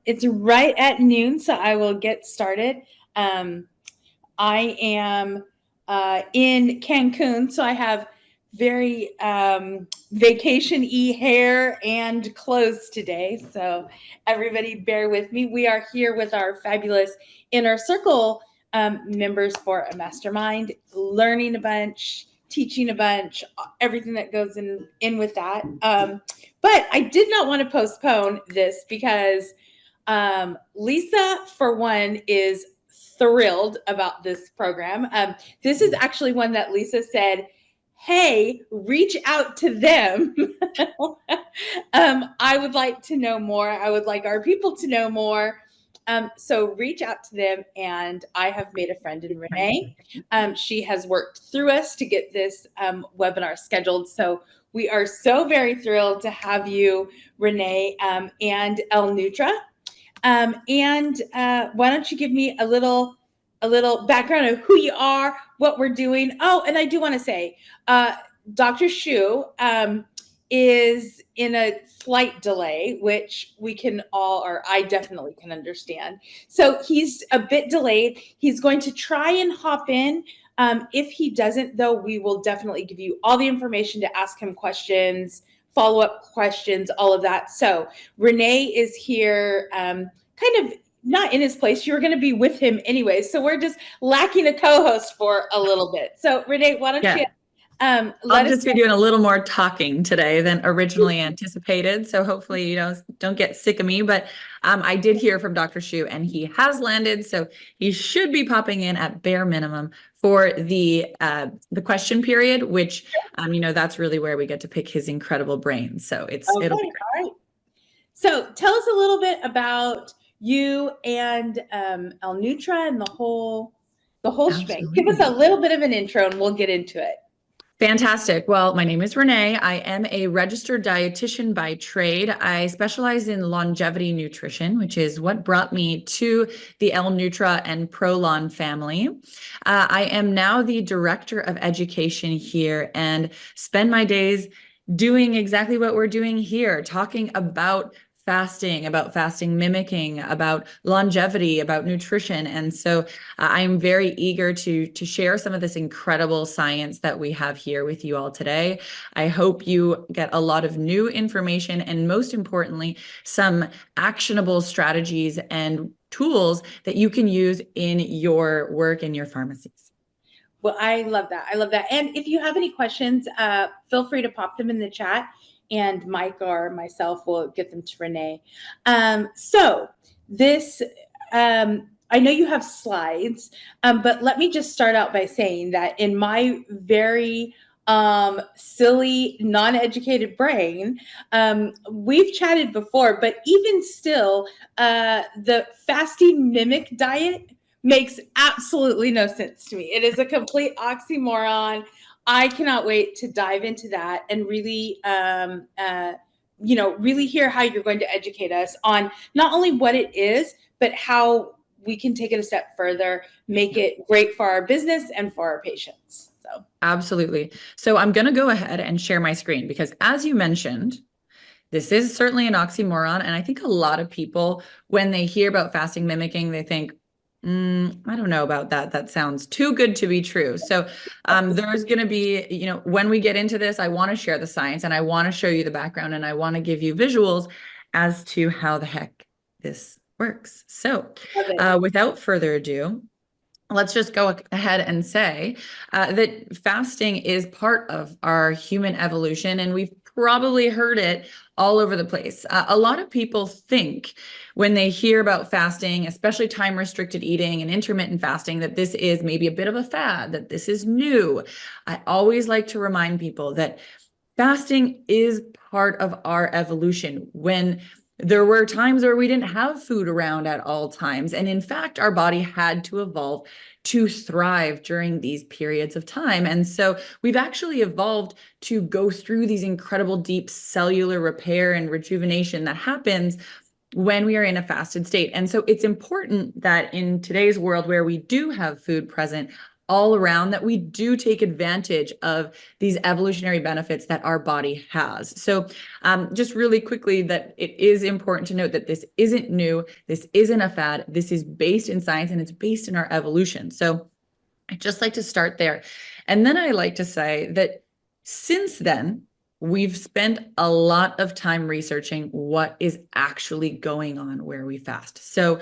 It's right at noon, so I will get started. I am in Cancun, so I have very vacation-y hair and clothes today. So everybody bear with me. We are here with our fabulous Inner Circle members for a mastermind, learning a bunch, teaching a bunch, everything that goes in with that. But I did not want to postpone this because Lisa, for one, is thrilled about this program. This is actually one that Lisa said, hey, reach out to them. I would like to know more. I would like our people to know more. So reach out to them. And I have made a friend in Renee. She has worked through us to get this webinar scheduled. So we are so very thrilled to have you, Renee, and LNutra. Why don't you give me a little background of who you are, what we're doing. Oh, and I do want to say, Dr. Shu is in a flight delay, which we can all, or I definitely can understand. So he's a bit delayed. He's going to try and hop in. If he doesn't, though, we will definitely give you all the information to ask him questions, follow-up questions, all of that. So Renee is here kind of not in his place. You were going to be with him anyway. So we're just lacking a co-host for a little bit. So Renee, why don't you I'll just be doing a little more talking today than originally anticipated. So hopefully you don't get sick of me. But I did hear from Dr. Shu and he has landed. So he should be popping in at bare minimum for the question period, which, that's really where we get to pick his incredible brain. So it'll be great. All right. So tell us a little bit about you and LNutra and the whole shebang. Give us a little bit of an intro and we'll get into it. Fantastic. Well, my name is Renee. I am a registered dietitian by trade. I specialize in longevity nutrition, which is what brought me to the L-Nutra and Prolon family. I am now the director of education here and spend my days doing exactly what we're doing here, talking about fasting mimicking, about longevity, about nutrition. And so I'm very eager to share some of this incredible science that we have here with you all today. I hope you get a lot of new information and most importantly, some actionable strategies and tools that you can use in your work in your pharmacies. Well, I love that. And if you have any questions, feel free to pop them in the chat. And Mike or myself will get them to Renee. So this, I know you have slides, but let me just start out by saying that in my very silly, non-educated brain, we've chatted before, but even still, the fasting mimic diet makes absolutely no sense to me. It is a complete oxymoron. I cannot wait to dive into that and really, really hear how you're going to educate us on not only what it is, but how we can take it a step further, make it great for our business and for our patients. So absolutely. So I'm going to go ahead and share my screen because as you mentioned, this is certainly an oxymoron. And I think a lot of people, when they hear about fasting mimicking, they think, I don't know about that. That sounds too good to be true. So there's going to be, when we get into this, I want to share the science and I want to show you the background and I want to give you visuals as to how the heck this works. So without further ado, let's just go ahead and say that fasting is part of our human evolution, and we've probably heard it all over the place. A lot of people think when they hear about fasting, especially time-restricted eating and intermittent fasting, that this is maybe a bit of a fad, that this is new. I always like to remind people that fasting is part of our evolution. When there were times where we didn't have food around at all times. And in fact, our body had to evolve to thrive during these periods of time. And so we've actually evolved to go through these incredible deep cellular repair and rejuvenation that happens when we are in a fasted state. And so it's important that in today's world where we do have food present all around that we do take advantage of these evolutionary benefits that our body has. So just really quickly, that it is important to note that this isn't new, this isn't a fad, this is based in science and it's based in our evolution. So I just like to start there. And then I like to say that since then, we've spent a lot of time researching what is actually going on where we fast. So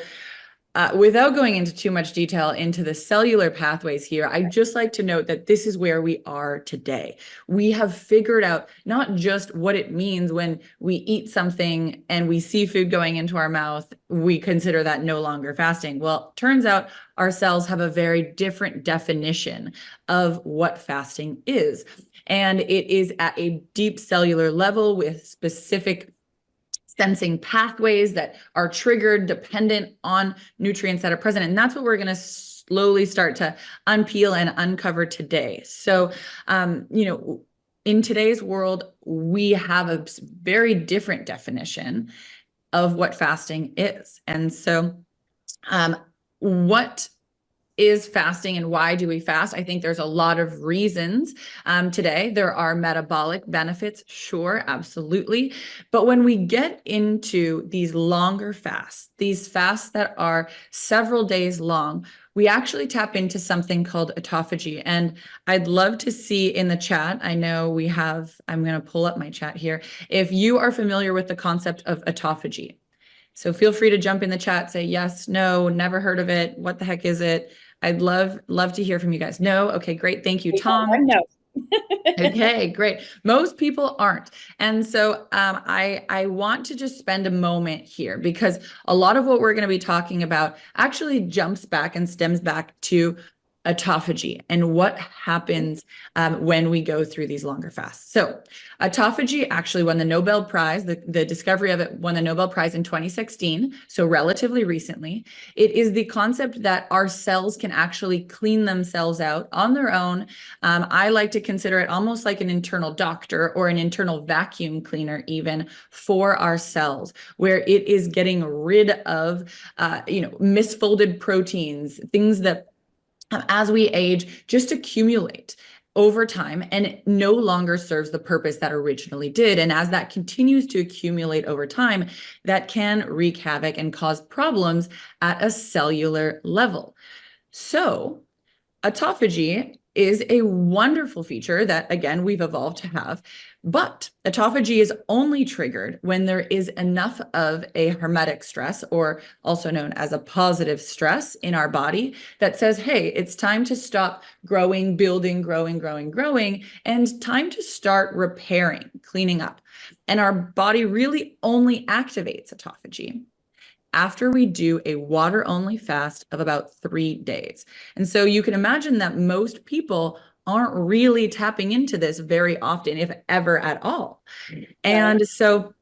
without going into too much detail into the cellular pathways here, I'd just like to note that this is where we are today. We have figured out not just what it means when we eat something and we see food going into our mouth, we consider that no longer fasting. Well, turns out our cells have a very different definition of what fasting is. And it is at a deep cellular level with specific sensing pathways that are triggered dependent on nutrients that are present. And that's what we're going to slowly start to unpeel and uncover today. So, in today's world, we have a very different definition of what fasting is. And so, what is fasting and why do we fast? I think there's a lot of reasons today. There are metabolic benefits, sure, absolutely. But when we get into these longer fasts, these fasts that are several days long, we actually tap into something called autophagy. And I'd love to see in the chat, I know we have, I'm going to pull up my chat here, if you are familiar with the concept of autophagy. So feel free to jump in the chat, say yes, no, never heard of it. What the heck is it? I'd love to hear from you guys. No? Okay, great. Thank you, Tom. No. Okay, great. Most people aren't. And so I want to just spend a moment here because a lot of what we're going to be talking about actually jumps back and stems back to autophagy and what happens when we go through these longer fasts. So autophagy actually won the Nobel Prize. The discovery of it won the Nobel Prize in 2016, so relatively recently. It is the concept that our cells can actually clean themselves out on their own. I like to consider it almost like an internal doctor or an internal vacuum cleaner even for our cells, where it is getting rid of misfolded proteins, things that as we age just accumulate over time and it no longer serves the purpose that originally did. And as that continues to accumulate over time, that can wreak havoc and cause problems at a cellular level. So autophagy is a wonderful feature that, again, we've evolved to have, but autophagy is only triggered when there is enough of a hormetic stress, or also known as a positive stress in our body that says, hey, it's time to stop growing, building, growing, and time to start repairing, cleaning up. And our body really only activates autophagy after we do a water-only fast of about 3 days. And so you can imagine that most people aren't really tapping into this very often, if ever at all. And so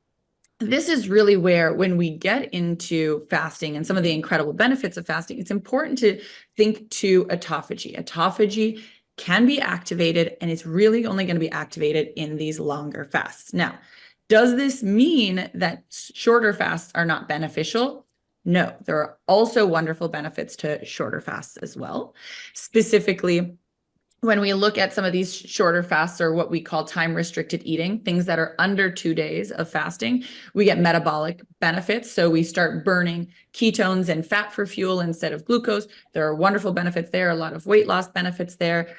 this is really where, when we get into fasting and some of the incredible benefits of fasting, it's important to think to autophagy. Autophagy can be activated, and it's really only going to be activated in these longer fasts. Now, does this mean that shorter fasts are not beneficial? No, there are also wonderful benefits to shorter fasts as well. Specifically, when we look at some of these shorter fasts, or what we call time-restricted eating, things that are under 2 days of fasting, we get metabolic benefits. So we start burning ketones and fat for fuel instead of glucose. There are wonderful benefits there, a lot of weight loss benefits there.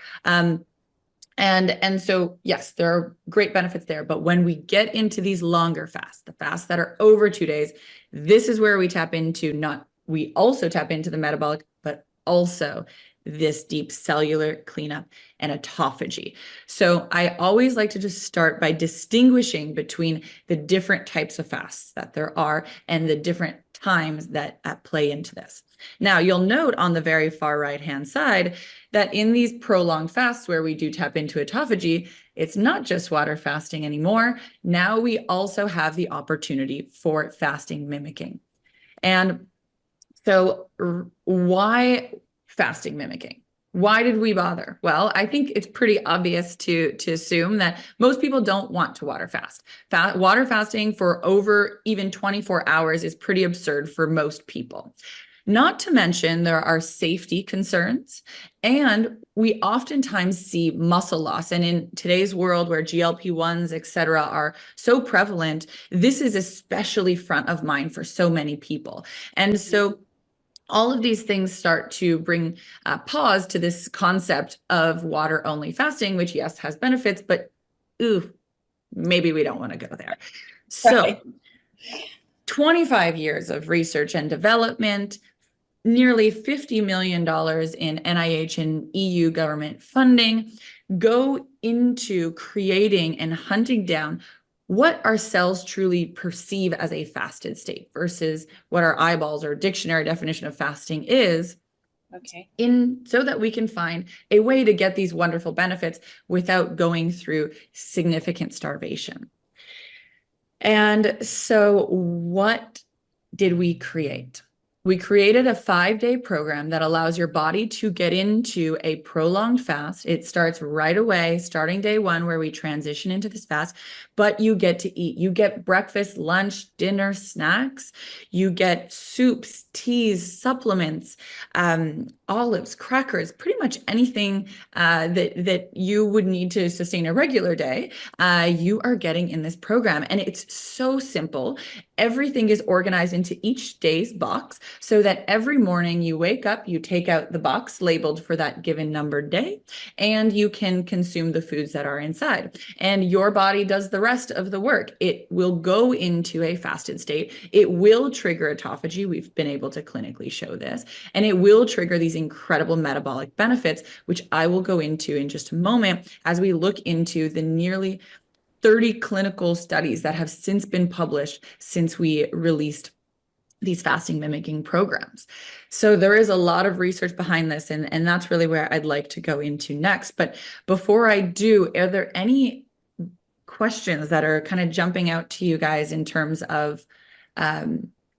And so, yes, there are great benefits there. But when we get into these longer fasts, the fasts that are over 2 days, this is where we also tap into the metabolic, but also this deep cellular cleanup and autophagy. So I always like to just start by distinguishing between the different types of fasts that there are and the different times that play into this. Now, you'll note on the very far right-hand side that in these prolonged fasts where we do tap into autophagy, it's not just water fasting anymore. Now we also have the opportunity for fasting mimicking. And so why fasting mimicking? Why did we bother? Well, I think it's pretty obvious to assume that most people don't want to water fast. Water fasting for over even 24 hours is pretty absurd for most people. Not to mention there are safety concerns, and we oftentimes see muscle loss. And in today's world where GLP-1s, et cetera, are so prevalent, this is especially front of mind for so many people. And so all of these things start to bring pause to this concept of water-only fasting, which, yes, has benefits, but ooh, maybe we don't want to go there. So Right. 25 years of research and development, nearly $50 million in NIH and EU government funding go into creating and hunting down what our cells truly perceive as a fasted state versus what our eyeballs or dictionary definition of fasting is. Okay. So that we can find a way to get these wonderful benefits without going through significant starvation. And so what did we create? We created a 5-day program that allows your body to get into a prolonged fast. It starts right away, starting day 1, where we transition into this fast, but you get to eat. You get breakfast, lunch, dinner, snacks. You get soups, teas, supplements, olives, crackers, pretty much anything that you would need to sustain a regular day. You are getting in this program, and it's so simple. Everything is organized into each day's box so that every morning you wake up, you take out the box labeled for that given numbered day, and you can consume the foods that are inside. And your body does the rest of the work. It will go into a fasted state. It will trigger autophagy. We've been able to clinically show this, and it will trigger these incredible metabolic benefits, which I will go into in just a moment as we look into the nearly 30 clinical studies that have since been published since we released these fasting mimicking programs. So there is a lot of research behind this, and that's really where I'd like to go into next. But before I do, are there any questions that are kind of jumping out to you guys in terms of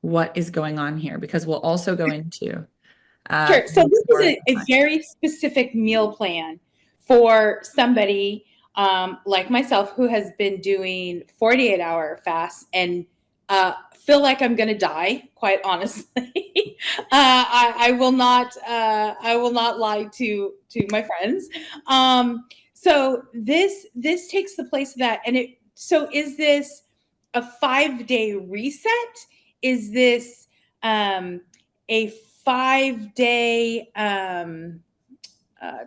what is going on here? Because we'll also go into Sure. So this is a very specific meal plan for somebody like myself who has been doing 48-hour fasts and feel like I'm going to die. Quite honestly, I will not. I will not lie to my friends. So this takes the place of that, and it. So is this a 5-day reset? Is this a 5-day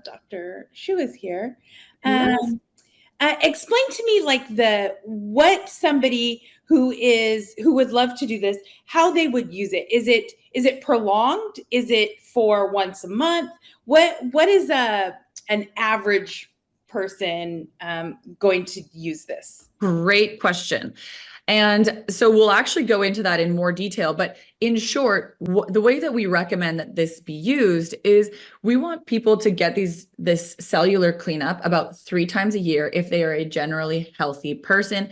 Dr. Shu is here. Yes. Explain to me like what somebody who would love to do this, how they would use it. Is it prolonged? Is it for once a month? What is an average person going to use this? Great question. And so we'll actually go into that in more detail. But in short, the way that we recommend that this be used is we want people to get this cellular cleanup about 3 times a year if they are a generally healthy person.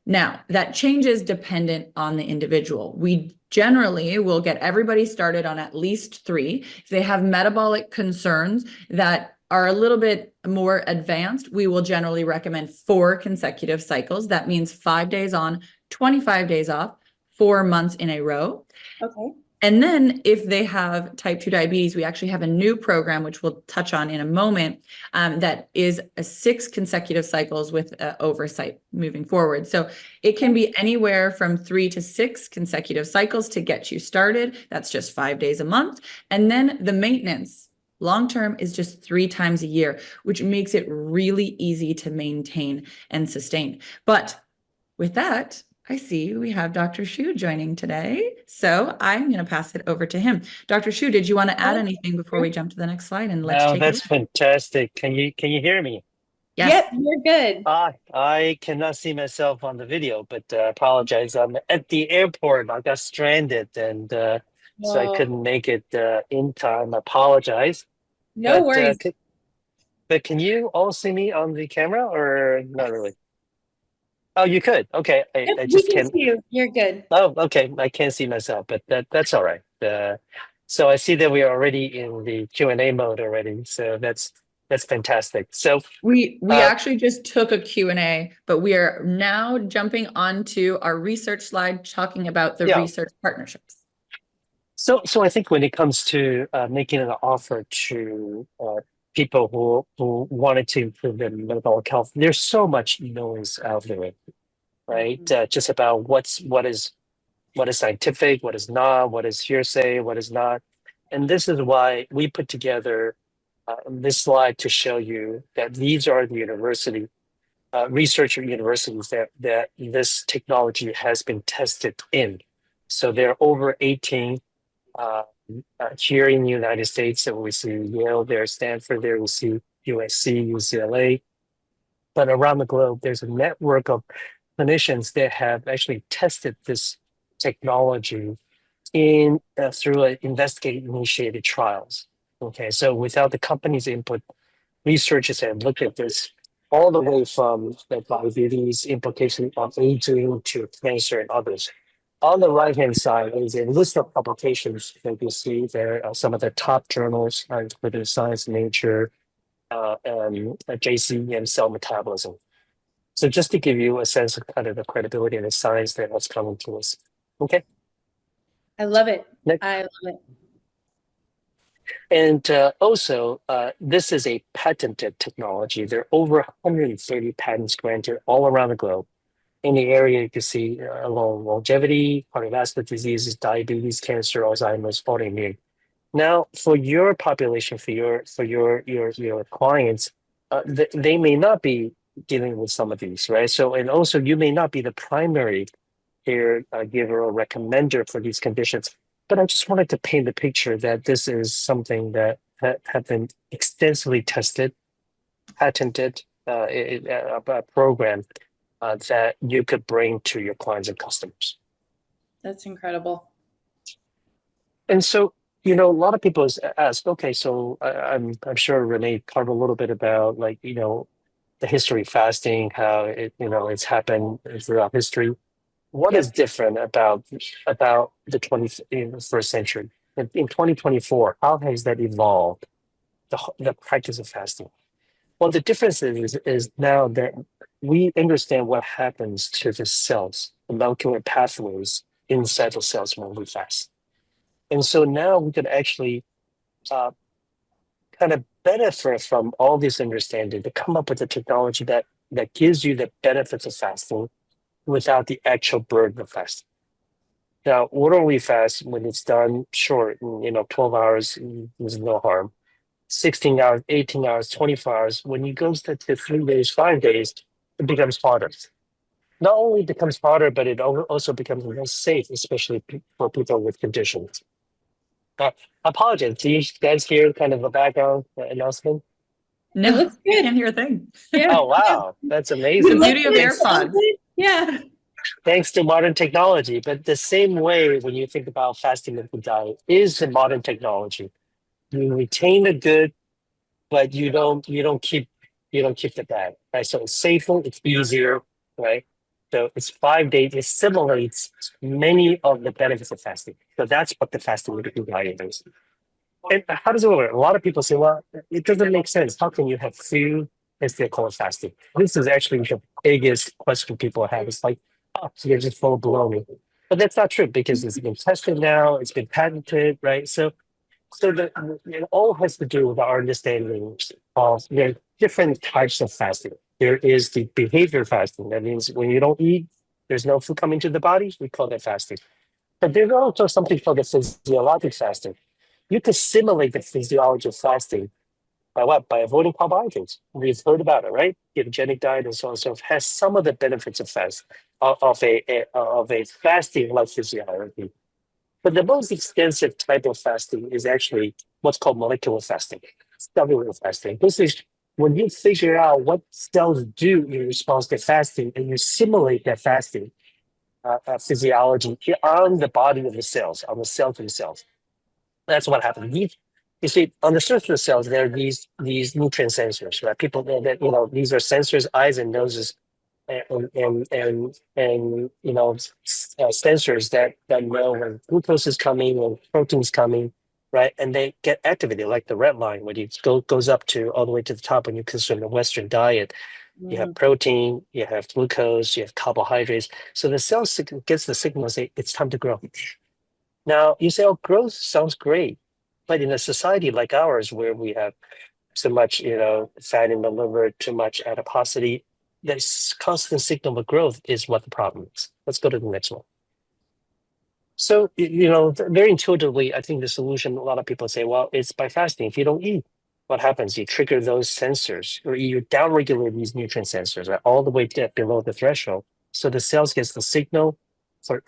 Now, that changes dependent on the individual. We generally will get everybody started on at least 3. If they have metabolic concerns that are a little bit more advanced, we will generally recommend 4 consecutive cycles. That means 5 days on, 25 days off, 4 months in a row. Okay. And then if they have type 2 diabetes, we actually have a new program, which we'll touch on in a moment, that is 6 consecutive cycles with oversight moving forward. So it can be anywhere from 3 to 6 consecutive cycles to get you started. That's just 5 days a month. And then the maintenance long-term is just 3 times a year, which makes it really easy to maintain and sustain. But with that, I see we have Dr. Shu joining today. So I'm going to pass it over to him. Dr. Shu, did you want to add anything before we jump to the next slide? And let's take that's it. fantastic. Can you hear me? Yes. Yep, you're good. I cannot see myself on the video, but apologize. I'm at the airport. I got stranded, and so I couldn't make it in time. Apologize. No But worries. but can you all see me on the camera, or not really? Oh, you could. Okay, Yep, I we just can can't. see you. You're good. Oh, okay. I can't see myself, but that's all right. So I see that we are already in the Q&A mode already. So that's fantastic. So We uh, actually just took a Q&A, but we are now jumping onto our research slide talking about the yeah, research partnerships. So I think when it comes to making an offer to people who wanted to improve their metabolic health, there's so much noise out there, right? Mhm. Just about what is scientific, what is not, what is hearsay, what is not. And this is why we put together this slide to show you that these are the researcher universities that this technology has been tested in. So there are over 18 uh, here in the United States. So we see Yale, there's Stanford, there we see USC, UCLA. But around the globe, there's a network of clinicians that have actually tested this technology in through investigator-initiated trials. Okay, so without the company's input, researchers have looked at this all the way from the diabetes implication on aging to cancer and others. On the right-hand side is a list of publications that you see there. Some of the top journals, including Science, Nature, JC, and Cell Metabolism. So just to give you a sense of kind of the credibility and the science that has come into us. Okay. I love it. Next. I love it. And also, this is a patented technology. There are over 130 patents granted all around the globe. In the area, you can see along longevity, cardiovascular diseases, diabetes, cancer, Alzheimer's, autoimmune. Now, for your population, for your clients, they may not be dealing with some of these, right? So, and also, you may not be the primary caregiver or recommender for these conditions. But I just wanted to paint the picture that this is something that have been extensively tested, patented, a program that you could bring to your clients and customers. That's incredible. And so, a lot of people ask, okay, so I'm sure Renee covered a little bit about the history of fasting, how it's happened throughout history. What is different about the 21st century? In 2024, how has that evolved, the practice of fasting? Well, the difference is now that we understand what happens to the cells, the molecular pathways inside the cells when we fast. And so now we could actually kind of benefit from all this understanding to come up with a technology that gives you the benefits of fasting without the actual burden of fasting. Now, orderly fast, when it's done short, 12 hours, there's no harm. 16 hours, 18 hours, 24 hours, when you go to 3 days, 5 days, it becomes harder. Not only becomes harder, but it also becomes less safe, especially for people with conditions. I apologize. Do you guys hear kind of a background announcement? No, It looks I good. can't hear a thing. Yeah. Oh, wow. That's The amazing. beauty of AirPods. Yeah. Thanks to modern technology. But the same way when you think about fasting mimicking diet is the modern technology. You retain the good, but you don't keep the bad, right? So it's safer, it's easier, right? So it's 5 days. It simulates many of the benefits of fasting. So that's what the fasting mimicking diet is. And how does it work? A lot of people say, well, it doesn't make sense. How can you have food and still call it fasting? This is actually the biggest question people have. It's like, oh, so you're just full of baloney. But that's not true because it's been tested now, it's been patented, right? So it all has to do with our understanding of different types of fasting. There is the behavior fasting. That means when you don't eat, there's no food coming to the body. We call that fasting. But there's also something called the physiologic fasting. You can simulate the physiology of fasting by what? By avoiding carbohydrates. We've heard about it, right? Ketogenic diet and so on. So it has some of the benefits of of a fasting like physiology. But the most extensive type of fasting is actually what's called molecular fasting, cellular fasting. This is when you figure out what cells do in response to fasting and you simulate that fasting physiology on the body of the cells, on the cells themselves. That's what happens. You see, on the surface of the cells, there are these nutrient sensors, right? People that these are sensors, eyes and noses, and sensors that know when glucose is coming, when protein's coming, right? And they get activated, like the red line, when it goes up to all the way to the top when you consume the Western diet. You have protein, you have glucose, you have carbohydrates. So the cell gets the signal, say it's time to grow. Now you say, oh, growth sounds great, but in a society like ours where we have so much, fat in the liver, too much adiposity, this constant signal of growth is what the problem is. Let's go to the next one. So, very intuitively, I think the solution, a lot of people say, well, it's by fasting. If you don't eat, what happens? You trigger those sensors, or you downregulate these nutrient sensors, right, all the way below the threshold. So the cells gets the signal for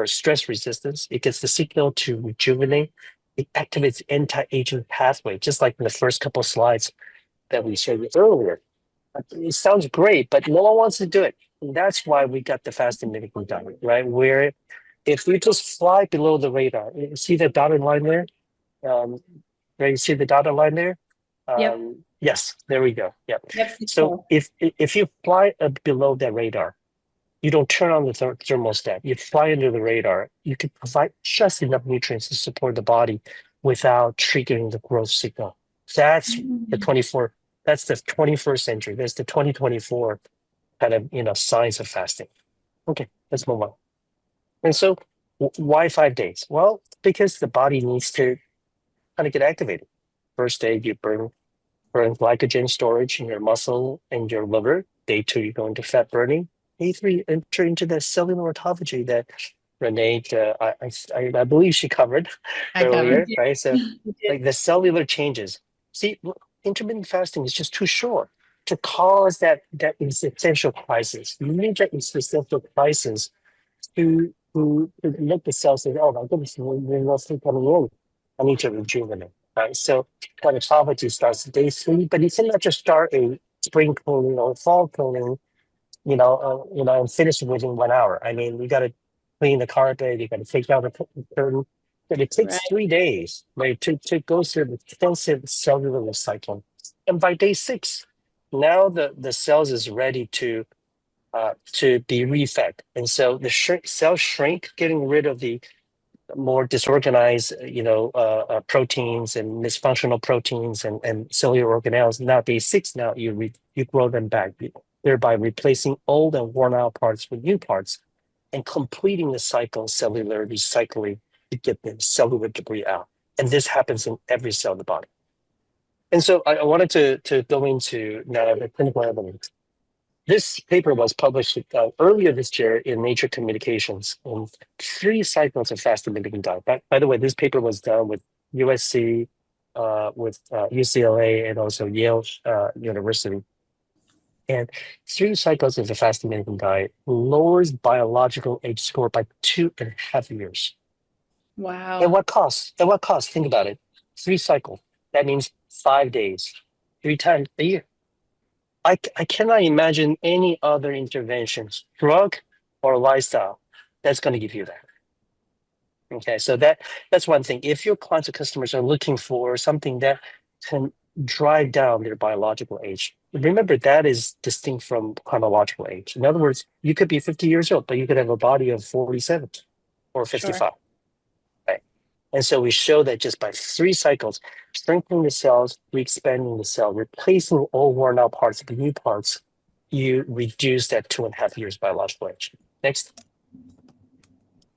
stress resistance. It gets the signal to rejuvenate. It activates anti-aging pathway, just like in the first couple of slides that we showed you earlier. It sounds great, but no one wants to do it. And that's why we got the fasting mimicking diet, right? Where if we just fly below the radar, you see the dotted line there? Right, you see the dotted line there? Yep. Yes, there we go. Yep. Yep. So if you fly below that radar, you don't turn on the thermostat. You fly under the radar. You can provide just enough nutrients to support the body without triggering the growth signal. That's the 24. That's the 21st century. That's the 2024 kind of science of fasting. Okay, let's move on. And so, why 5 days? Well, because the body needs to kind of get activated. First day, you burn glycogen storage in your muscle and your liver. Day 2, you go into fat burning. Day 3, enter into the cellular autophagy that Renee, I believe she covered earlier, right? So, like the cellular changes. See, intermittent fasting is just too short to cause that existential crisis. You need that existential crisis to make the cells say, oh my goodness, there's nothing coming in. I need to rejuvenate. Right. So when autophagy starts day 3, but you cannot just start a spring cleaning or fall cleaning, and finish it within 1 hour. I mean, you got to clean the carpet, you got to take out the curtain. But it takes 3 days, right, to go through the extensive cellular recycling. And by day 6, now the cells is ready to be refed. And so the cells shrink, getting rid of the more disorganized, proteins and misfunctional proteins and cellular organelles. Now, day 6, now you grow them back, thereby replacing old and worn out parts with new parts and completing the cycle, cellular recycling to get the cellular debris out. And this happens in every cell of the body. And so I wanted to go into now the clinical evidence. This paper was published earlier this year in Nature Communications on 3 cycles of fasting mimicking diet. By the way, this paper was done with USC, with UCLA, and also Yale University. And 3 cycles of the fasting mimicking diet lowers biological age score by 2.5 years. Wow. At what cost? At what cost? Think about it. 3 cycles. That means 5 days, 3 times a year. I cannot imagine any other interventions, drug or lifestyle, that's going to give you that. Okay, so that's one thing. If your clients or customers are looking for something that can drive down their biological age, remember that is distinct from chronological age. In other words, you could be 50 years old, but you could have a body of 47 or 55. Sure. Right? And so we show that just by 3 cycles, strengthening the cells, re-expanding the cell, replacing all worn out parts with new parts, you reduce that 2.5 years biological age. Next.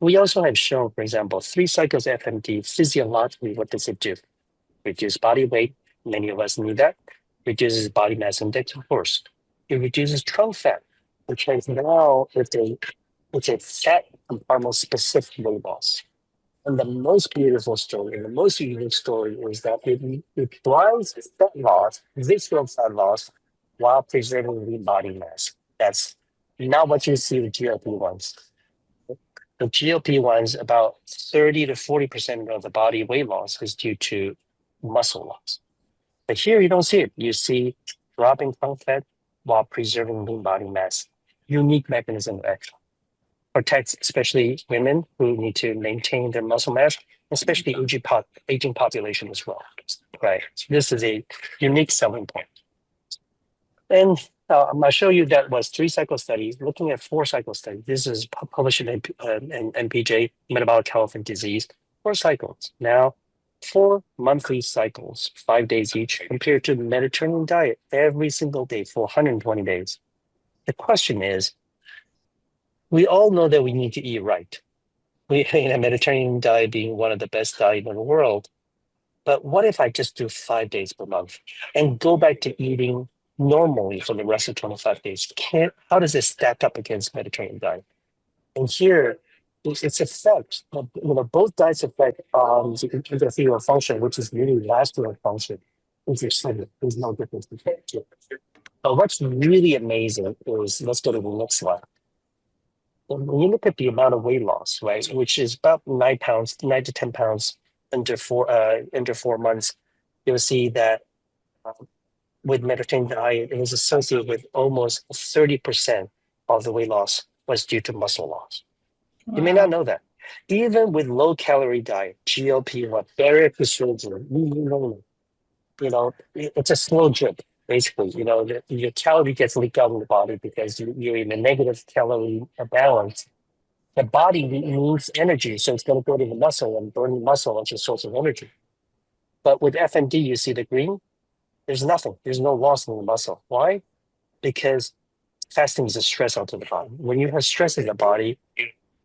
We also have shown, for example, 3 cycles FMD physiologically, what does it do? Reduce body weight. Many of us need that. Reduces body mass index, of course. It reduces trunk fat, which means now it's a fat compartment specific weight loss. And the most beautiful story and the most unique story is that it drives fat loss, visceral fat loss, while preserving lean body mass. That's not what you see with GLP-1s. The GLP-1s, about 30 to 40% of the body weight loss is due to muscle loss. But here you don't see it. You see dropping trunk fat while preserving lean body mass. Unique mechanism of action. Protects especially women who need to maintain their muscle mass, especially aging population as well. Right. So this is a unique selling point. And I'm going to show you that was 3 cycle studies, looking at 4 cycle studies. This is published in MPJ, Metabolic Health and Disease, 4 cycles. Now, 4 monthly cycles, 5 days each, compared to the Mediterranean diet every single day for 120 days. The question is, we all know that we need to eat right. we in a Mediterranean diet being one of the best diet in the world. But what if I just do 5 days per month and go back to eating normally for the rest of 25 days? How does it stack up against Mediterranean diet? And here, its effect, both diets affect the endothelial function, which is really vascular function. Is the same. There's no difference between the two. But what's really amazing is, let's go to the next slide. When you look at the amount of weight loss, right, which is about 9 pounds, 9 to 10 pounds under 4 months, you'll see that uh, with Mediterranean diet, it was associated with almost 30% of the weight loss was due to muscle loss. You may not know that. Even with low calorie diet, GLP-1, bariatric surgery, it's a slow drip. Basically, your calorie gets leaked out of the body because you're in a negative calorie balance. The body needs energy, so it's going to go to the muscle and burn the muscle as a source of energy. But with FMD, you see the green, there's nothing. There's no loss in the muscle. Why? Because fasting is a stress onto the body. When you have stress in the body,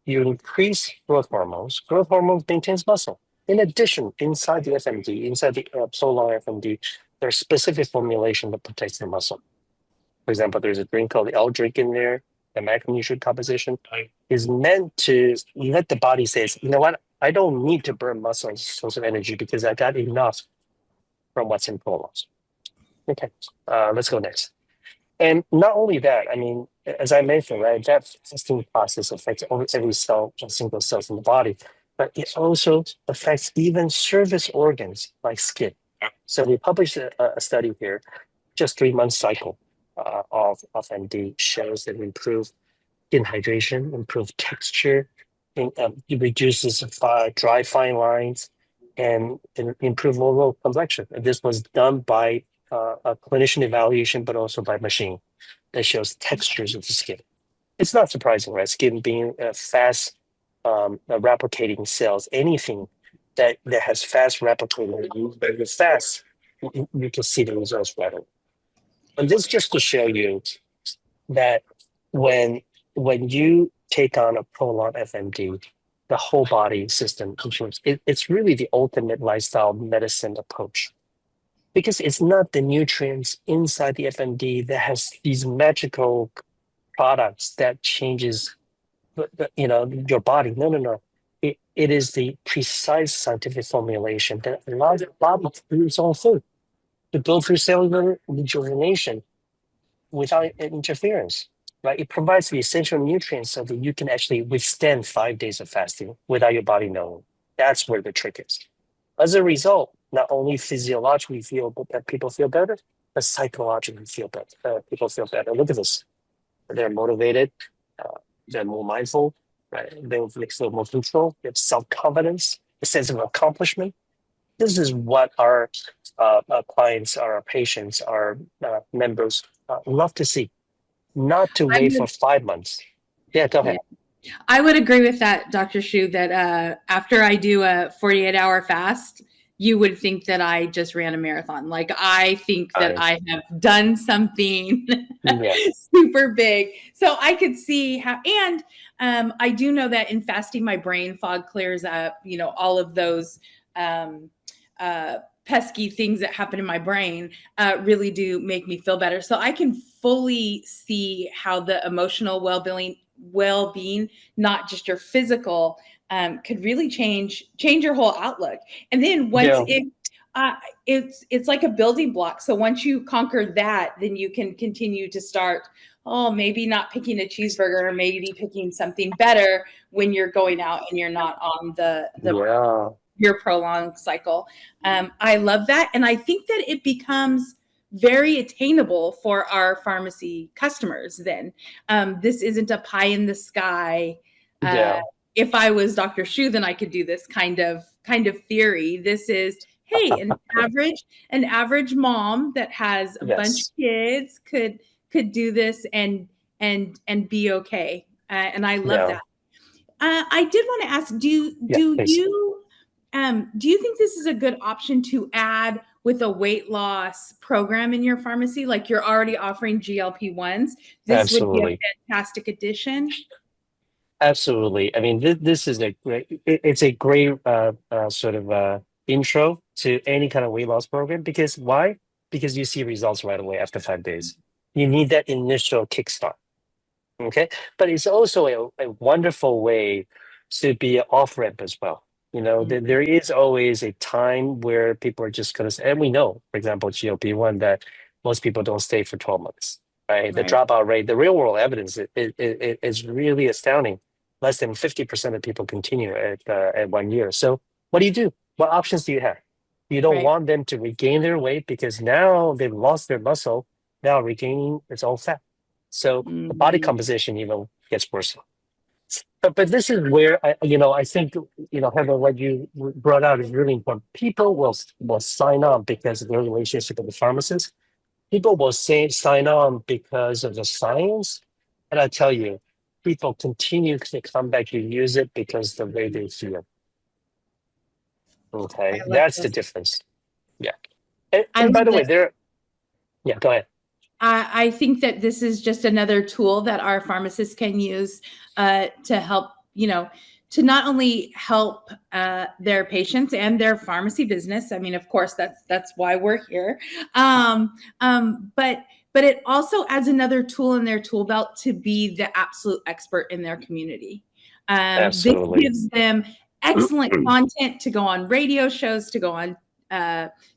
you increase growth hormones. Growth hormones maintains muscle. In addition, inside the FMD, inside the Cellular FMD, there's specific formulation that protects the muscle. For example, there's a drink called the L-drink in there. The macronutrient composition is meant to let the body say, you know what, I don't need to burn muscle as a source of energy because I got enough from what's in prolonged. Okay, let's go next. And not only that, I mean, as I mentioned, right, that fasting process affects every cell, single cells in the body, but it also affects even service organs like skin. So we published a study here, just 3 month cycle of MD shows that improve skin hydration, improve texture, it reduces dry fine lines, and improve overall complexion. And this was done by a clinician evaluation, but also by machine that shows textures of the skin. It's not surprising, right? Skin being fast replicating cells, anything that has fast replicating, fast, you can see the results better. And this just to show you that when you take on a prolonged FMD, the whole body system improves. It's really the ultimate lifestyle medicine approach, because it's not the nutrients inside the FMD that has these magical products that changes your body. No. It is the precise scientific formulation that allows the body to do its own food, to go through cellular rejuvenation without interference. Right? It provides the essential nutrients so that you can actually withstand 5 days of fasting without your body knowing. That's where the trick is. As a result, not only physiologically people feel better, but psychologically people feel better. Look at this. They're motivated. They're more mindful. Right? They feel more control. They have self-confidence, a sense of accomplishment. This is what our clients, our patients, our members love to see. Not to wait for 5 months. Yeah, go ahead. Yeah. I would agree with that, Dr. Shu, that after I do a 48-hour fast, you would think that I just ran a marathon. Like, I think that I have done something super big. So I could see how, and I do know that in fasting, my brain fog clears up, all of those pesky things that happen in my brain really do make me feel better. So I can fully see how the emotional well-being, not just your physical, could really change your whole outlook. And then once it's like a building block. So once you conquer that, then you can continue to start, maybe not picking a cheeseburger, or maybe picking something better when you're going out and you're not on your prolonged cycle. I love that. And I think that it becomes very attainable for our pharmacy customers then. This isn't a pie in the sky. If I was Dr. Shu, then I could do this kind of theory. This is, hey, an average mom that has a bunch of kids could do this and be okay. And I love that. I did want to ask, do you think this is a good option to add with a weight loss program in your pharmacy? Like, you're already offering GLP-1s. This would be a fantastic addition. Absolutely. I mean, this is a great, it's a great sort of intro to any kind of weight loss program. Because why? Because you see results right away after 5 days. You need that initial kickstart. Okay. But it's also a wonderful way to be an off ramp as well. There is always a time where people are just going to say, and we know, for example, GLP-1, that most people don't stay for 12 months, right? The Right. dropout rate, the real world evidence is really astounding. Less than 50% of people continue at 1 year. So what do you do? What options do you have? You don't Right. want them to regain their weight because now they've lost their muscle. Now regaining its own fat. So the body Mhm. composition even gets worse. But this is where I think Heather, what you brought out is really important. People will sign on because of their relationship with the pharmacist. People will sign on because of the science, and I tell you, people continue to come back to use it because the way they feel. I Okay, love that's the this. difference. Yeah, and, I and by love the way, this. there. Yeah, go ahead. I think that this is just another tool that our pharmacists can use to help, to not only help their patients and their pharmacy business. I mean, of course, that's why we're here. But it also adds another tool in their tool belt to be the absolute expert in their community. This Absolutely. gives them excellent content to go on radio shows, to go on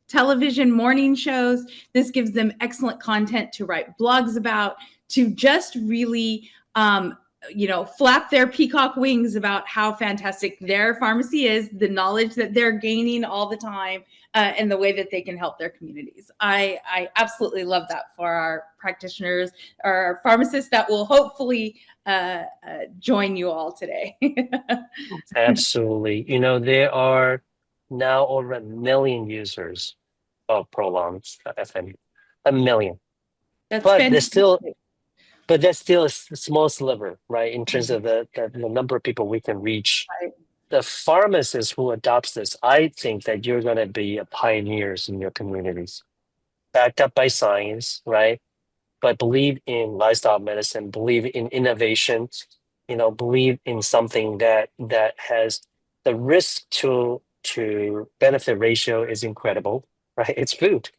television morning shows. This gives them excellent content to write blogs about, to just really, flap their peacock wings about how fantastic their pharmacy is, the knowledge that they're gaining all the time, and the way that they can help their communities. I absolutely love that for our practitioners, or our pharmacists that will hopefully join you all today. Absolutely. There are now over 1 million users of Prolonged FM. 1 million. That's But there's fantastic. still a small sliver, right? In terms of the number of people we can reach. Right. The pharmacist who adopts this, I think that you're going to be pioneers in your communities, backed up by science, right? But believe in lifestyle medicine, believe in innovation, believe in something that has the risk to benefit ratio is incredible, right? It's food,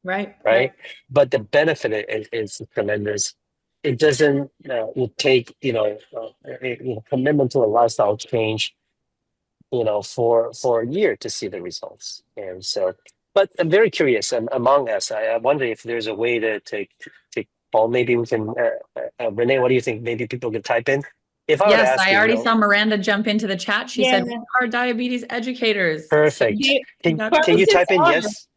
Right. right? But the benefit is tremendous. It doesn't it take commitment to a lifestyle change, for a year to see the results. And so, but I'm very curious. Among us, I wonder if there's a way to take. Paul, maybe we can. Renee, what do you think? Maybe people can type in. If I were to Yes, ask I you, already saw Miranda jump into the chat. She said, Yeah. "We are diabetes educators." So perfect. Can you Pharmacists type in are. yes?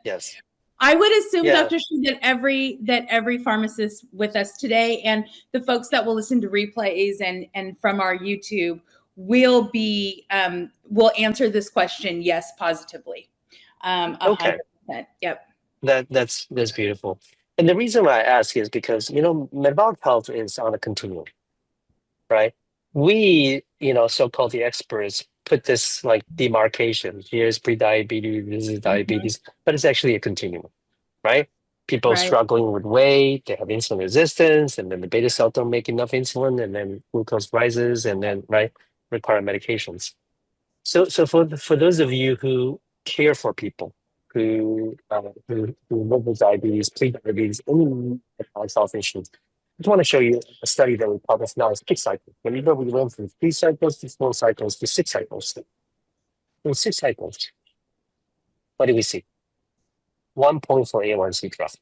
Yes. I would assume, Yeah. Dr. Shi, that every pharmacist with us today, and the folks that will listen to replays and from our YouTube, will answer this question yes positively. Okay. 100%. Yep. That's beautiful. And the reason why I ask is because metabolic health is on a continuum, right? We, so-called the experts, put this like demarcation. Here's pre-diabetes, this is diabetes, but it's actually a continuum, right? People Right. struggling with weight, they have insulin resistance, and then the beta cell don't make enough insulin, and then glucose rises, and then require medications. So for those of you who care for people who live with diabetes, pre-diabetes, any health issues, I just want to show you a study that we published now. It's 6 cycles. Remember, we went from 3 cycles to 4 cycles to 6 cycles. In 6 cycles, what do we see? 1.4 A1C drop.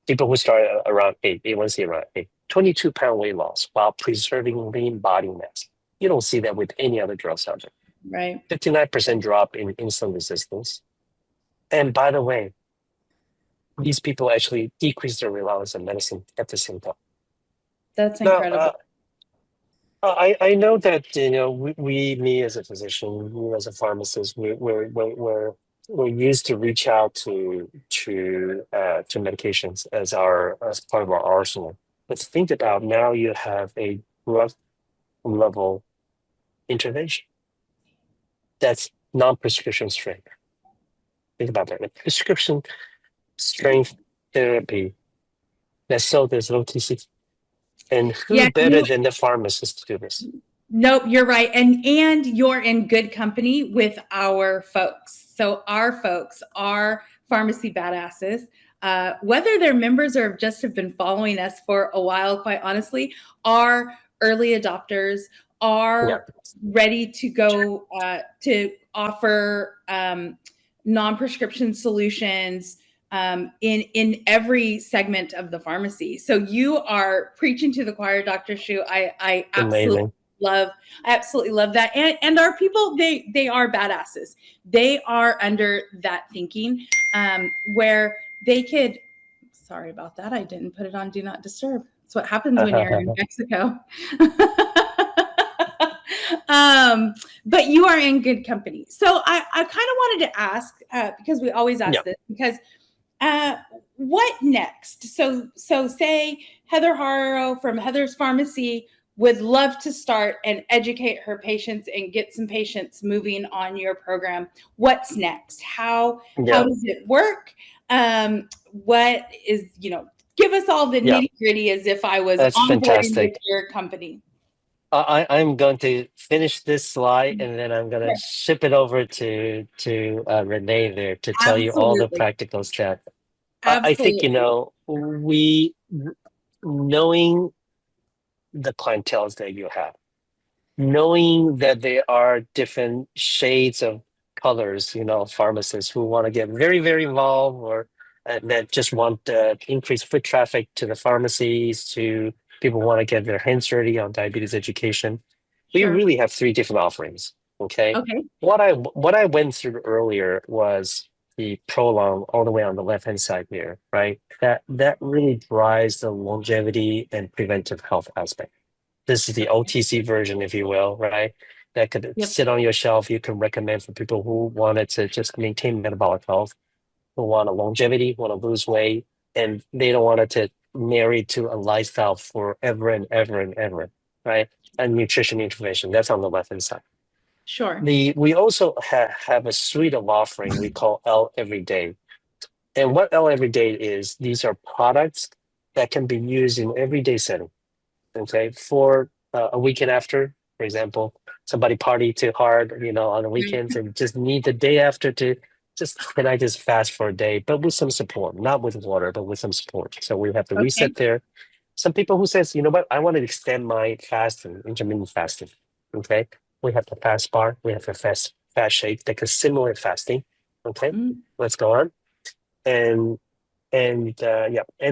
People who start around 8, A1C around 8, 22-pound weight loss while preserving lean body mass. You don't see that with any other drugs out there. Right. 59% drop in insulin resistance. And by the way, these people actually decrease their reliance on medicine at the same time. That's Now, incredible. I know that me as a physician, you as a pharmacist, we're used to reach out to medications as part of our arsenal. But think about now you have a drug level intervention that's non-prescription strength. Think about that. Like prescription strength therapy that's sold as OTC. And who Yeah, better than the pharmacist to do this? nope, you're right. And you're in good company with our folks. So our folks are pharmacy badasses. Whether they're members or just have been following us for a while, quite honestly, are early adopters, Yeah, are ready to go to offer non-prescription solutions in every segment of the pharmacy. So you are preaching to the choir, Dr. Shu. I absolutely amazing. love that. And our people, they are badasses. They are under that thinking where they could, sorry about that. I didn't put it on Do Not Disturb. That's what happens when you're in Mexico. But you are in good company. So I kind of wanted to ask, because we always ask Yeah, this, because what next? So say Heather Haro from Heather's Pharmacy would love to start and educate her patients and get some patients moving on your program. What's next? How yeah, does it work? What is, give us all the yeah. nitty gritty as if I was That's onboarding with fantastic. your company. I'm going to finish this slide and then I'm going to Sure. ship it over to Renee there to tell you all the Absolutely. practical steps. I think, Absolutely. we knowing the clientele that you have, knowing that there are different shades of colors, pharmacists who want to get very, very involved or that just want increased foot traffic to the pharmacies, to people who want to get their hands dirty on diabetes education. We Sure. really have three different offerings. Okay. Okay. What I went through earlier was the prolong all the way on the left-hand side here, right? That really drives the longevity and preventive health aspect. This is the Okay. OTC version, if you will, right? That could Yep. sit on your shelf. You can recommend for people who wanted to just maintain metabolic health, who want a longevity, want to lose weight, and they don't want it to marry to a lifestyle forever and ever and ever, right? And nutrition intervention. That's on the left hand side. Sure. We also have a suite of offering we call L Everyday. And what L Everyday is, these are products that can be used in everyday setting. Okay, for a weekend after, for example, somebody party too hard, on the weekends and just need the day after to can I just fast for a day, but with some support, not with water, but with some support. So we have the Okay. reset there. Some people who says, you know what, I want to extend my fasting, intermittent fasting. Okay, we have the fast bar, we have the fast shake that can simulate fasting. Okay, Mm, let's go on. And and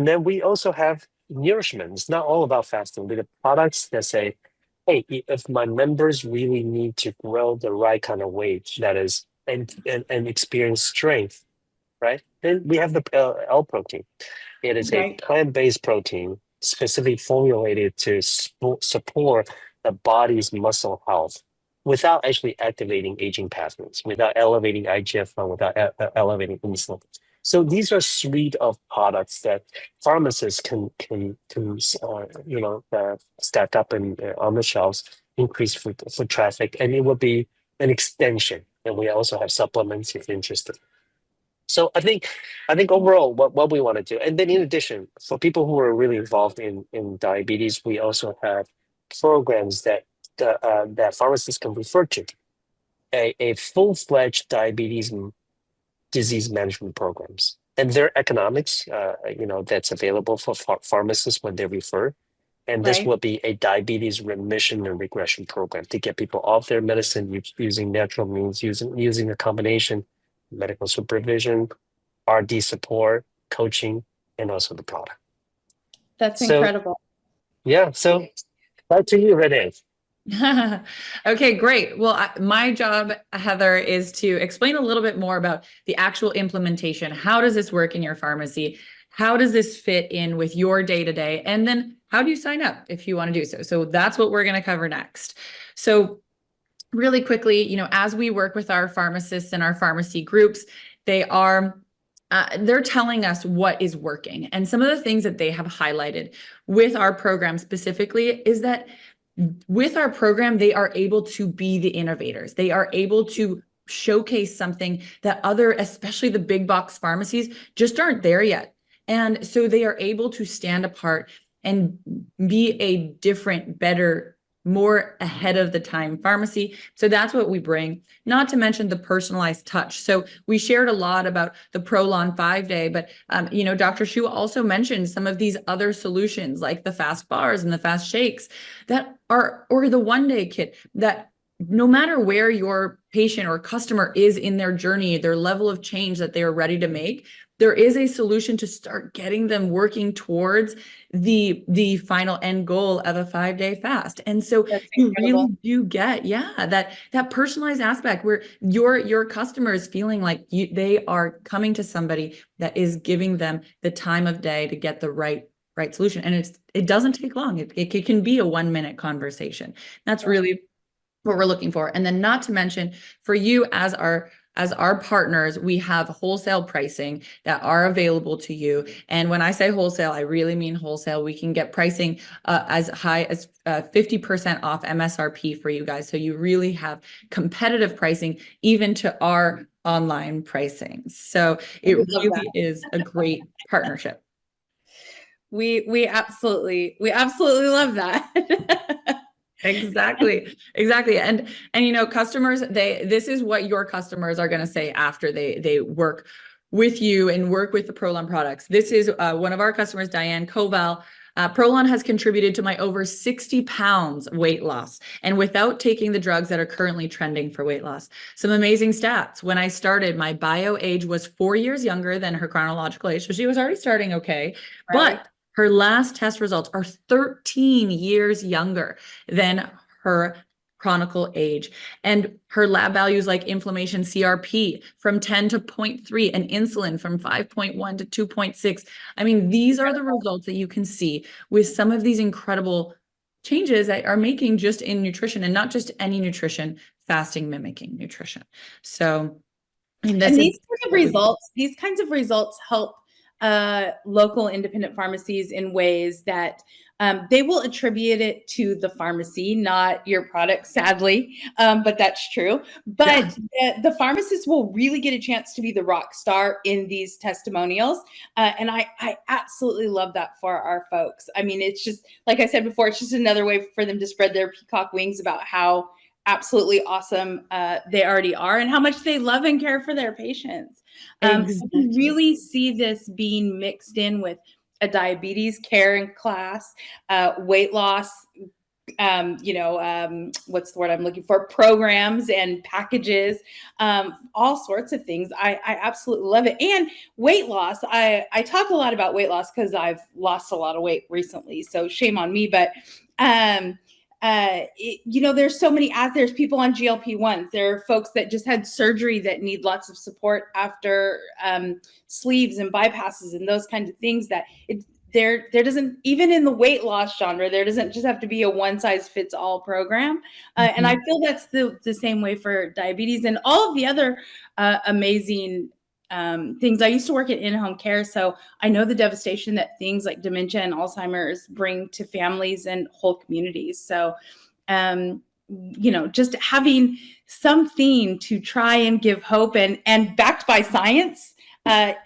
then we also have nourishment. It's not all about fasting. We have products that say, hey, if my members really need to grow the right kind of weight, that is, and experience strength, right? Then we have the L protein. It is a right. plant-based protein specifically formulated to support the body's muscle health without actually activating aging pathways, without elevating IGF-1, without elevating insulin. So these are a suite of products that pharmacists can stack up on the shelves, increase foot traffic, and it will be an extension. And we also have supplements if you're interested. So I think overall what we want to do, and then in addition, for people who are really involved in diabetes, we also have programs that pharmacists can refer to, a full-fledged diabetes disease management programs, and their economics, that's available for pharmacists when they refer. And this Right. will be a diabetes remission and regression program to get people off their medicine using natural means, using a combination medical supervision, RD support, coaching, and also the product. That's So incredible. yeah, so back to you, Renee. Okay, great. Well, my job, Heather, is to explain a little bit more about the actual implementation. How does this work in your pharmacy? How does this fit in with your day-to-day? And then how do you sign up if you want to do so? So that's what we're going to cover next. So really quickly, as we work with our pharmacists and our pharmacy groups, they're telling us what is working. And some of the things that they have highlighted with our program specifically is that with our program, they are able to be the innovators. They are able to showcase something that especially the big box pharmacies, just aren't there yet. And so they are able to stand apart and be a different, better, more ahead of the time pharmacy. So that's what we bring, not to mention the personalized touch. So we shared a lot about the Prolon 5-day, but Dr. Shu also mentioned some of these other solutions like the fast bars and the fast shakes that are, or the 1-day kit, that no matter where your patient or customer is in their journey, their level of change that they are ready to make, there is a solution to start getting them working towards the final end goal of a 5-day fast. And so you really do get, that personalized aspect where your customer is feeling like they are coming to somebody that is giving them the time of day to get the right solution. And it doesn't take long. It can be a 1-minute conversation. That's really what we're looking for. And then not to mention for you as our partners, we have wholesale pricing that are available to you. And when I say wholesale, I really mean wholesale. We can get pricing as high as 50% off MSRP for you guys. So you really have competitive pricing even to our online pricing. So it really is a great partnership. We absolutely love that. Exactly. And customers, this is what your customers are going to say after they work with you and work with the Prolon products. This is one of our customers, Diane Koval. Prolon has contributed to my over 60 pounds weight loss, and without taking the drugs that are currently trending for weight loss. Some amazing stats. When I started, my bio age was 4 years younger than her chronological age, so she was already starting okay. Right. But her last test results are 13 years younger than her chronicle age. And her lab values like inflammation CRP from 10 to 0.3 and insulin from 5.1 to 2.6. I mean, these are the results that you can see with some of these incredible changes that are making just in nutrition, and not just any nutrition, fasting mimicking nutrition. So, and these kinds of results help local independent pharmacies in ways that they will attribute it to the pharmacy, not your product, sadly, but that's true. But the pharmacist will really get a chance to be the rock star in these testimonials. And I absolutely love that for our folks. I mean, it's just, like I said before, it's just another way for them to spread their peacock wings about how absolutely awesome they already are and how much they love and care for their patients. We really see this being mixed in with a diabetes care in class, weight loss, what's the word I'm looking for? Programs and packages, all sorts of things. I absolutely love it. And weight loss, I talk a lot about weight loss because I've lost a lot of weight recently, so shame on me. But there's so many out there's people on GLP-1s. There are folks that just had surgery that need lots of support after sleeves and bypasses and those kinds of things, that there doesn't, even in the weight loss genre, there doesn't just have to be a one size fits all program. And I feel that's the same way for diabetes and all of the other amazing things. I used to work at in-home care, so I know the devastation that things like dementia and Alzheimer's bring to families and whole communities. So, just having something to try and give hope and backed by science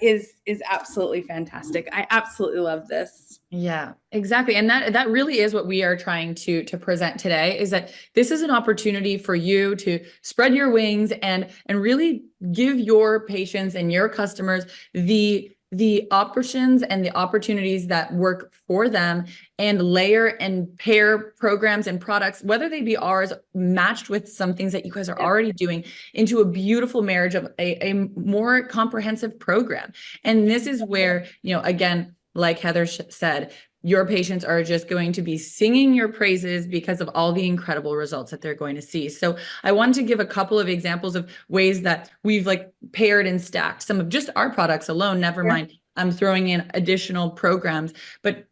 is absolutely fantastic. I absolutely love this. Yeah, exactly. And that really is what we are trying to present today, is that this is an opportunity for you to spread your wings and really give your patients and your customers the options and the opportunities that work for them, and layer and pair programs and products, whether they be ours matched with some things that you guys are already doing, into a beautiful marriage of a more comprehensive program. And this is where, again, like Heather said, your patients are just going to be singing your praises because of all the incredible results that they're going to see. So I wanted to give a couple of examples of ways that we've paired and stacked some of just our products alone, never mind I'm throwing in additional programs. But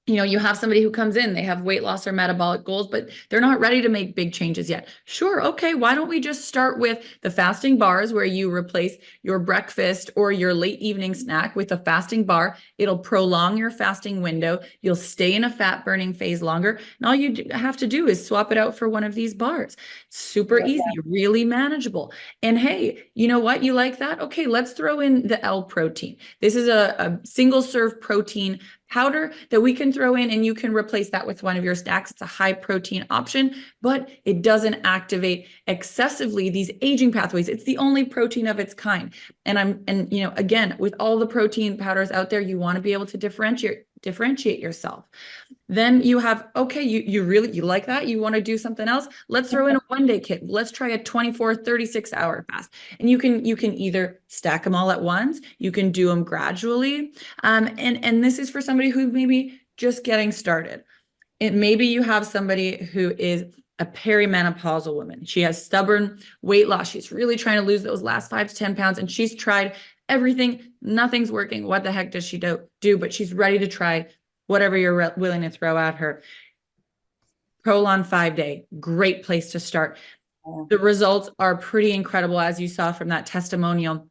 you have somebody who comes in, they have weight loss or metabolic goals, but they're not ready to make big changes yet. Sure. Okay. Why don't we just start with the fasting bars, where you replace your breakfast or your late evening snack with a fasting bar. It'll prolong your fasting window. You'll stay in a fat burning phase longer. And all you have to do is swap it out for one of these bars. Super easy, really manageable. And hey, you know what? You like that? Okay, let's throw in the L protein. This is a single serve protein powder that we can throw in, and you can replace that with one of your snacks. It's a high protein option, but it doesn't activate excessively these aging pathways. It's the only protein of its kind. And you know, again, with all the protein powders out there, you want to be able to differentiate yourself. Then you have, okay, you like that? You want to do something else? Let's throw in a 1-day kit. Let's try a 24, 36-hour fast. And you can either stack them all at once, you can do them gradually. And this is for somebody who maybe just getting started. Maybe you have somebody who is a perimenopausal woman. She has stubborn weight loss. She's really trying to lose those last 5 to 10 pounds, and she's tried everything. Nothing's working. What the heck does she do? But she's ready to try whatever you're willing to throw at her. Prolon 5-day, great place to start. The results are pretty incredible, as you saw from that testimonial.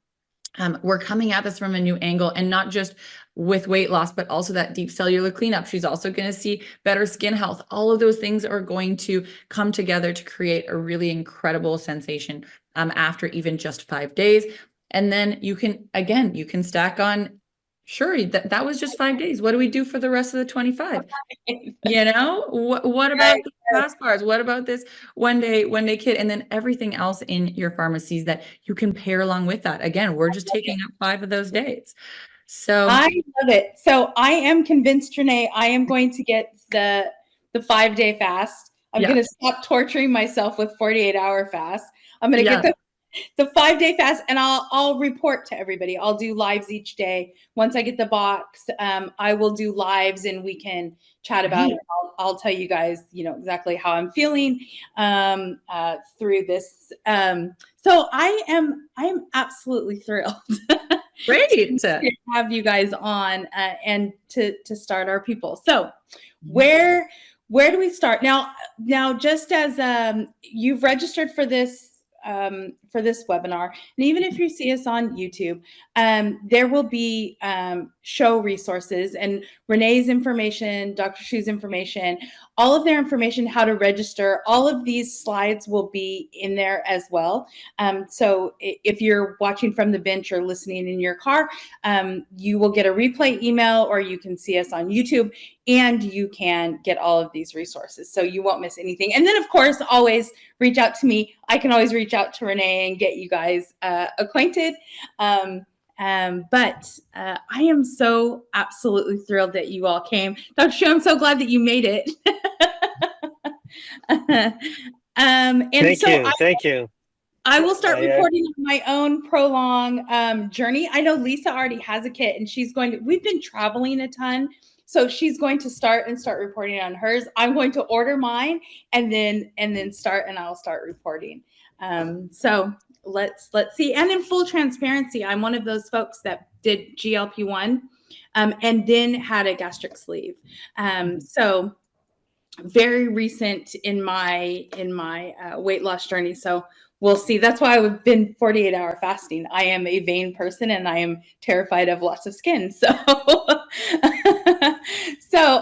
We're coming at this from a new angle, and not just with weight loss, but also that deep cellular cleanup. She's also going to see better skin health. All of those things are going to come together to create a really incredible sensation after even just 5 days. And then you can stack on. Sure, that was just 5 days. What do we do for the rest of the 25? You know, what about the fast bars? What about this one day kit? And then everything else in your pharmacies that you can pair along with that. Again, we're just taking up 5 of those days. So I love it. So I am convinced, Renee, I am going to get the 5-day fast. I'm going to stop torturing myself with 48-hour fast. I'm going to get the 5-day fast, and I'll report to everybody. I'll do lives each day. Once I get the box, I will do lives, and we can chat about it. I'll tell you guys, you know, exactly how I'm feeling through this. So I am absolutely thrilled. great to have you guys on and to start our people. So where do we start now? Just as you've registered for this webinar, and even if you see us on YouTube, there will be show resources and Renee's information, Dr. Shu's information, all of their information, how to register. All of these slides will be in there as well. So if you're watching from the bench or listening in your car, you will get a replay email, or you can see us on YouTube, and you can get all of these resources, so you won't miss anything. And then, of course, always reach out to me. I can always reach out to Renee and get you guys acquainted. But I am so absolutely thrilled that you all came. Dr. Shu, I'm so glad that you made it. Thank you. I will start reporting on my own Prolong journey. I know Lisa already has a kit, and we've been traveling a ton. So she's going to start reporting on hers. I'm going to order mine and then I'll start reporting. So let's see. And in full transparency, I'm one of those folks that did GLP-1 and then had a gastric sleeve. So very recent in my weight loss journey. So we'll see. That's why I've been 48-hour fasting. I am a vain person, and I am terrified of loss of skin. So,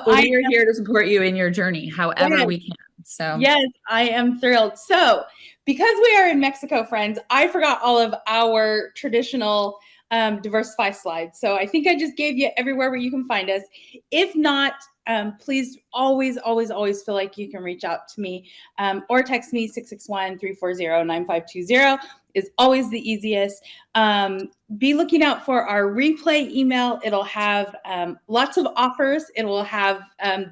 we're here to support you in your journey, however we can. So yes, I am thrilled. So because we are in Mexico, friends, I forgot all of our traditional Diversify slides. So I think I just gave you everywhere where you can find us. If not, please always feel like you can reach out to me or text me 661-340-9520 is always the easiest. Be looking out for our replay email. It'll have lots of offers. It will have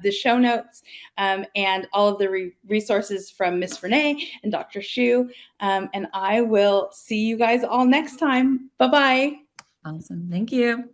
the show notes and all of the resources from Miss Renee and Dr. Shu. And I will see you guys all next time. Bye-bye. Awesome. Thank you.